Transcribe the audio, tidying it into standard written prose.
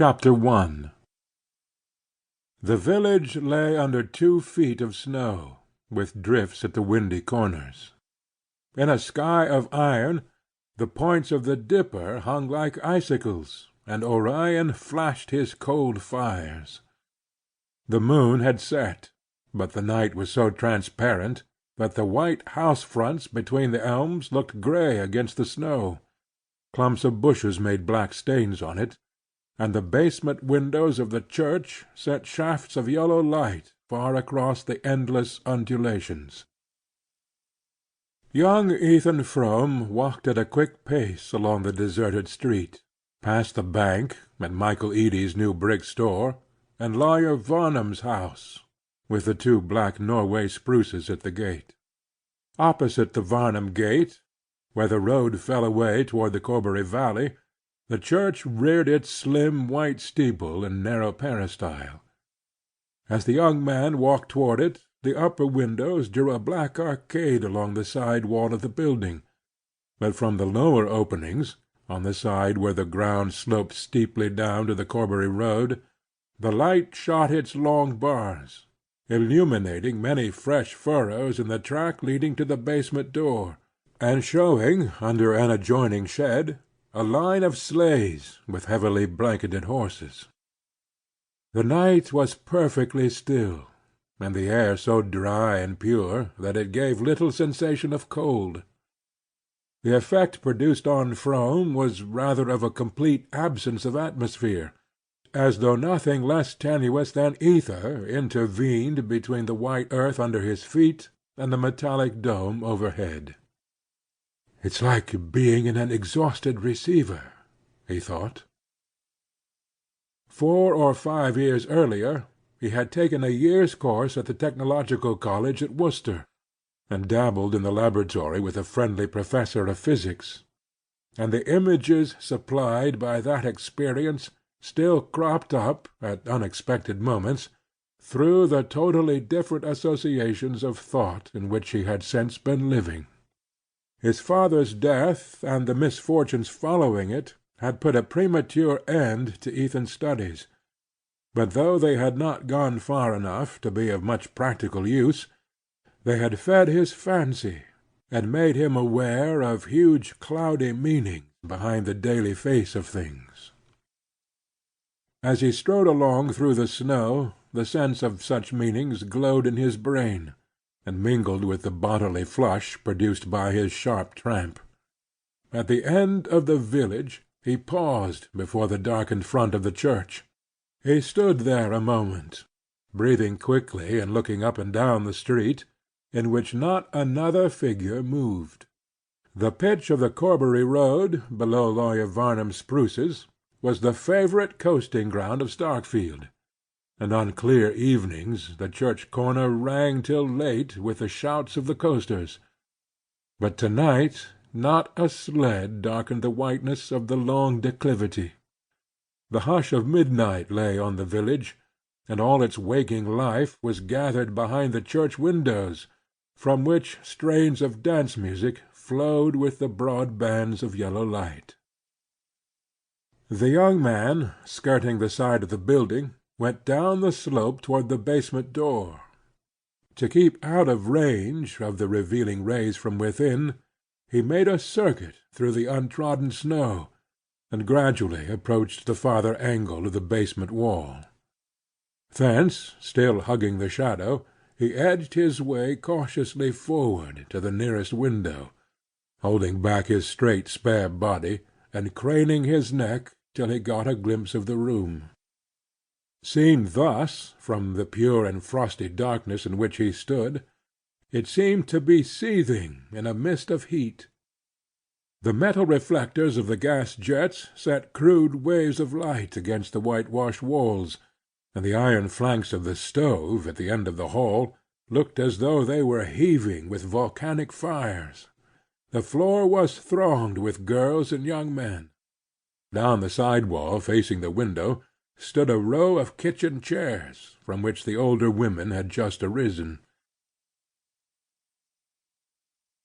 Chapter 1. The village lay under 2 feet of snow, with drifts at the windy corners. In a sky of iron, the points of the Dipper hung like icicles, and Orion flashed his cold fires. The moon had set, but the night was so transparent that the white house-fronts between the elms looked grey against the snow. Clumps of bushes made black stains on it, and the basement windows of the church sent shafts of yellow light far across the endless undulations. Young Ethan Frome walked at a quick pace along the deserted street, past the bank, and Michael Eady's new brick store, and Lawyer Varnum's house, with the 2 black Norway spruces at the gate. Opposite the Varnum gate, where the road fell away toward the Corbury valley, the church reared its slim white steeple and narrow peristyle. As the young man walked toward it, the upper windows drew a black arcade along the side wall of the building, but from the lower openings, on the side where the ground sloped steeply down to the Corbury road, the light shot its long bars, illuminating many fresh furrows in the track leading to the basement door, and showing, under an adjoining shed, a line of sleighs with heavily blanketed horses. The night was perfectly still, and the air so dry and pure that it gave little sensation of cold. The effect produced on Frome was rather of a complete absence of atmosphere, as though nothing less tenuous than ether intervened between the white earth under his feet and the metallic dome overhead. "It's like being in an exhausted receiver," he thought. 4 or 5 years earlier he had taken a year's course at the Technological College at Worcester, and dabbled in the laboratory with a friendly professor of physics, and the images supplied by that experience still cropped up, at unexpected moments, through the totally different associations of thought in which he had since been living. His father's death and the misfortunes following it had put a premature end to Ethan's studies, but though they had not gone far enough to be of much practical use, they had fed his fancy, and made him aware of huge cloudy meanings behind the daily face of things. As he strode along through the snow, the sense of such meanings glowed in his brain, and mingled with the bodily flush produced by his sharp tramp. At the end of the village he paused before the darkened front of the church. He stood there a moment, breathing quickly and looking up and down the street, in which not another figure moved. The pitch of the Corbury road, below Lawyer Varnum's spruces, was the favorite coasting ground of Starkfield, and on clear evenings the church corner rang till late with the shouts of the coasters. But to-night not a sled darkened the whiteness of the long declivity. The hush of midnight lay on the village, and all its waking life was gathered behind the church windows, from which strains of dance music flowed with the broad bands of yellow light. The young man, skirting the side of the building, went down the slope toward the basement door. To keep out of range of the revealing rays from within, he made a circuit through the untrodden snow, and gradually approached the farther angle of the basement wall. Thence, still hugging the shadow, he edged his way cautiously forward to the nearest window, holding back his straight spare body, and craning his neck till he got a glimpse of the room. Seen thus, from the pure and frosty darkness in which he stood, it seemed to be seething in a mist of heat. The metal reflectors of the gas jets sent crude waves of light against the whitewashed walls, and the iron flanks of the stove at the end of the hall looked as though they were heaving with volcanic fires. The floor was thronged with girls and young men. Down the side wall facing the window stood a row of kitchen chairs, from which the older women had just arisen.